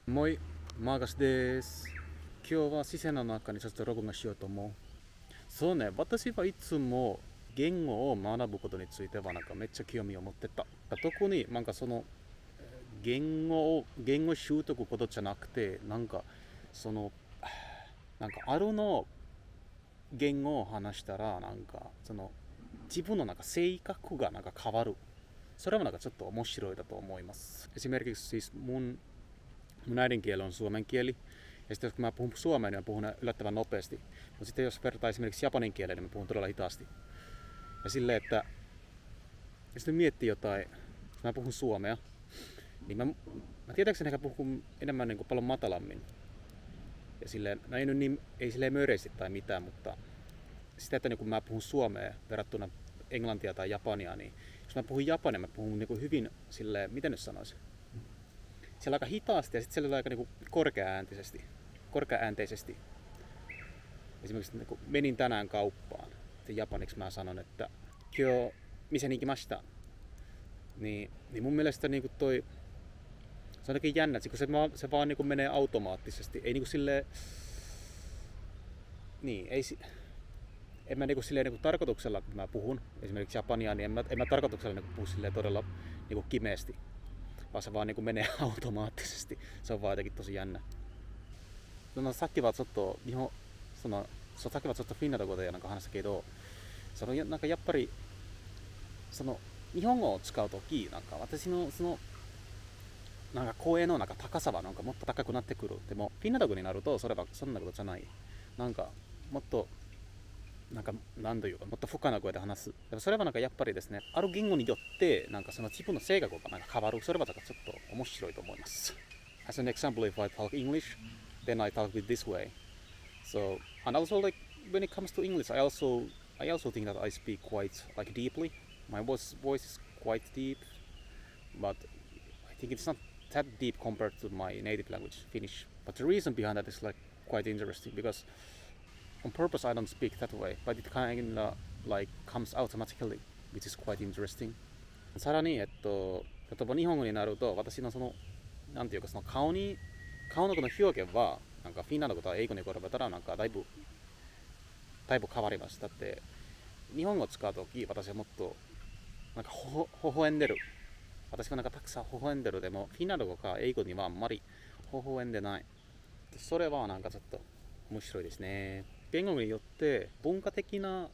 Moi, Maagasです。今日は視線の中にちょっと録画しようと思う。そうね、私はいつも言語を学ぶことについてはめっちゃ興味を持ってた。特に言語習得ことじゃなくて、そのあるの言語を話したら自分の性格が変わる。それもちょっと面白いだと思います。Esimerkiksi siis mun äidinkieli on suomen kieli. Ja sitten kun mä puhun suomea, niin mä puhun yllättävän nopeasti. Mutta sitten jos vertaa esimerkiksi japanin kieleen, niin mä puhun todella hitaasti. Ja silleen, että jos nyt miettii jotain, jos mä puhun suomea, niin mä tietääkseni ehkä puhun enemmän niin kuin paljon matalammin. Ja silleen, no ei silleen möreisesti tai mitään, mutta sitä, että niin kun mä puhun suomea verrattuna englantia tai japania, niin jos mä puhun japania, mä puhun niin kuin hyvin silleen, miten nyt sanoisin? Siellä aika hitaasti ja sitten siellä aika niinku korkeaäänteisesti. Esimerkiksi kun menin tänään kauppaan, japaniksi mä sanon, että kyo misen ikimashita. Niin mun mielestä niinku se on jotenkin jännä, kun se vaan niinku menee automaattisesti. Ei niinku silleen, niin, en mä niinku silleen niinku tarkoituksella, kun mä puhun esimerkiksi japania, niin en mä tarkoituksella niinku puhu silleen todella niinku kimeästi. Vaan se vaan menee automaattisesti. Se on vaan jotenkin tosi jännä. さっきはちょっとさっきはちょっとフィンランド語で話したけど、やっぱり日本語を使うとき、私の声の高さはもっと高くなってくる。でもフィンランド語になるとそれはそんなことじゃない。もっとなんというかもっと深な声で話す。それはやっぱりですね、ある言語によって自分の性格が変わる。それはちょっと面白いと思います。As an example, if I talk English, then I talk it this way. So, and also when it comes to English, I also think that I speak quite deeply. My voice is quite deep, but I think it's not that deep compared to my native language, Finnish. But the reason behind that is quite interesting because on purpose I don't speak that way, but it kind of comes automatically, which is quite interesting. さらに例えば日本語になると私のなんていうか顔のこの表現はフィンランド語と英語に比べたらだいぶ変わります。だって日本語を使うとき私はもっと微笑んでる。私はたくさん微笑んでる。でもフィンランド語か英語にはあんまり微笑んでない。それはちょっと面白いですね。言語によって文化的な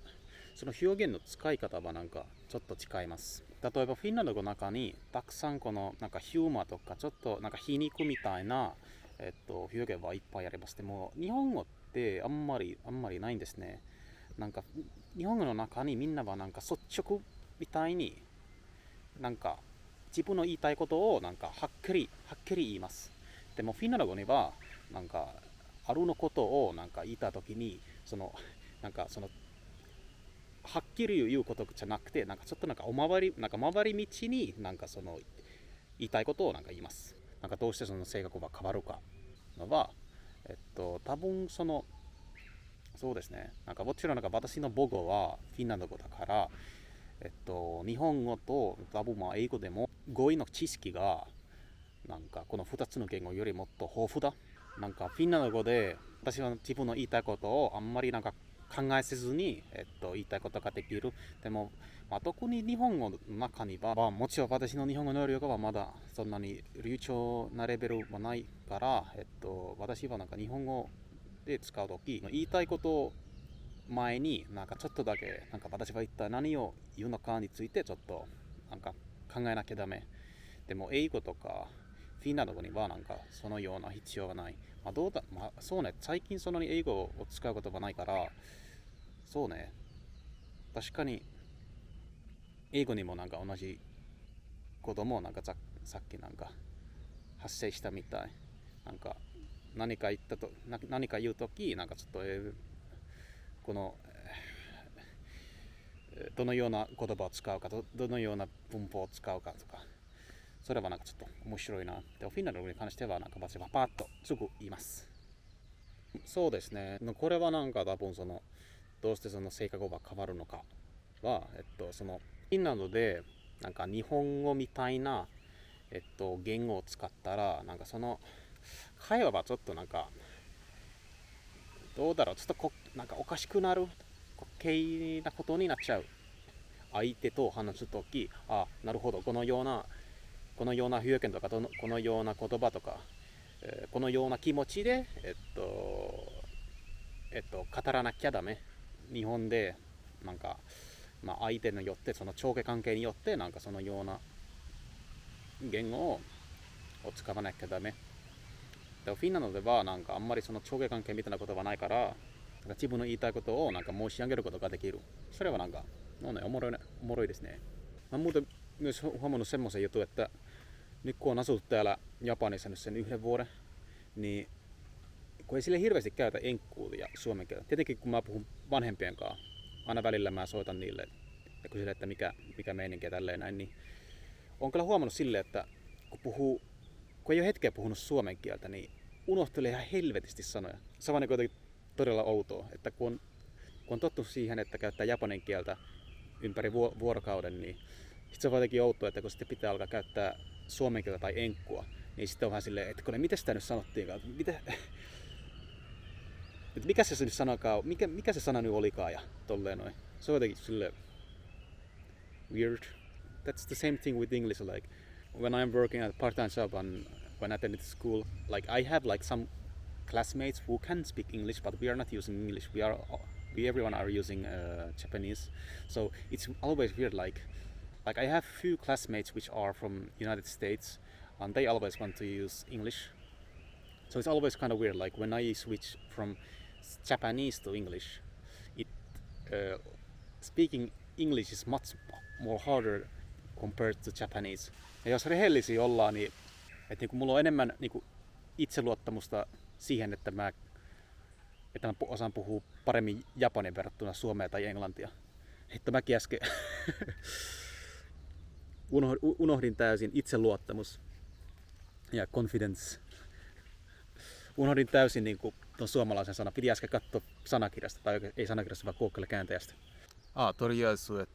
表現の使い方はちょっと違います。例えばフィンランド語の中にたくさんこのヒューマとかちょっと皮肉みたいな、表現はいっぱいあります。でも日本語ってあんまりないんですね。日本語の中にみんなは率直みたいに自分の言いたいことをはっきり言います。でもフィンランド語にはあるのことを言いたときにはっきり言うことじゃなくてちょっと回り道に言いたいことを言います。どうしてその性格が変わるかのは多分そうですね。もちろん私の母語はフィンランド語だから日本語と多分英語でも語彙の知識がこの2つの言語よりもっと豊富だ。フィンランド語で私は自分の言いたいことをあんまり考えせずに、言いたいことができる。でも、特に日本語の中には、もちろん私の日本語能力はまだそんなに流暢なレベルはないから、私は日本語で使うとき、言いたいことを前にちょっとだけ私は一体何を言うのかについてちょっと考えなきゃダメ。でも英語とかフィンランド語にはそのような必要はない。そうね、最近そんなに英語を使うことがないから、そうね、確かに英語にも同じこともさっき発生したみたい。何か言うときちょっとこのどのような言葉を使うか、どのような文法を使うかとか、それはちょっと面白いな。で、フィンランド語に関しては私はパッとすぐ言います。そうですね。これは多分どうしてその性格が変わるのかは、フィンランドで日本語みたいな言語を使ったら会話はちょっとなんか、どうだろう、ちょっとなんかおかしくなる、滑稽なことになっちゃう。相手と話すとき、あ、なるほど、このような表現とか、このような言葉とか、このような気持ちで、語らなきゃダメ。日本で、なんか、まあ、相手によって、その上下関係によって、なんかそのような言語を使わなきゃダメ。でもフィンランドでは、なんかあんまりその上下関係みたいなことはないから、なんか自分の言いたいことをなんか申し上げることができる。それはなんか、おもろいね、おもろいですね。Mä muuten myös huomannut semmoisen jutun, että nyt kun on asuttu täällä Japanissa nyt sen 1 vuoden, niin kun ei sille hirveästi käytä enkkuu ja suomen kieltä. Tietenkin kun mä puhun vanhempien kanssa, aina välillä mä soitan niille ja kysyn, että mikä meininki ja tälleen näin, niin on kyllä huomannut silleen, että kun ei ole hetkeä puhunut suomen kieltä, niin unohtelee ihan helvetisti sanoja. Se on kuitenkin todella outoa, että kun on tottunut siihen, että käyttää japanin kieltä ympäri vuorokauden, niin sitten se on jotenkin outoa, että kun sitten pitää alkaa käyttää suomen kieltä tai enkkua, niin sitten on vähän silleen, että miten sitä nyt sanottiinkaan, mikä se nyt sanakaan, mikä se sana nyt olikaan ja tolleen noin. Se on jotenkin silleen weird. That's the same thing with English, like when I'm working at a part-time job and when I attended school, like I have like some classmates who can speak English, but we are not using English. We everyone are using Japanese, so it's always weird. Like I have few classmates which are from United States, and they always want to use English. So it's always kind of weird. Like when I switch from Japanese to English, it speaking English is much more harder compared to Japanese. Ja jos rehellisiä ollaan, niin että niinku mulla on enemmän niinku itseluottamusta siihen, että mä osaan puhua paremmin japanin verrattuna suomea tai englantia. Hitto mäkin äsken unohdin täysin itseluottamus ja confidence. Unohdin täysin niinku ton suomalaisen sanan. Piti äsken katsoa sanakirjasta, tai ei sanakirjasta, vaan Google kääntäjästä. とりあえず、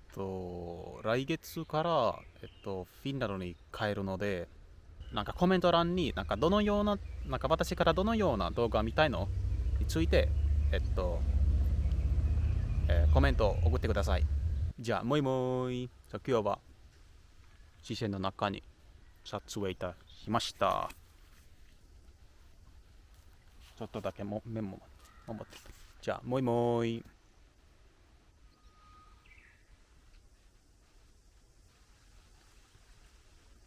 来月から、フィンランドに帰るので、なんかコメント欄になんか私からどのような動画を見たいのについて、コメントを送ってください。じゃあ、もいもーい。今日は視線の中に撮影いたしました。ちょっとだけメモを持ってきた。じゃあ、もいもーい。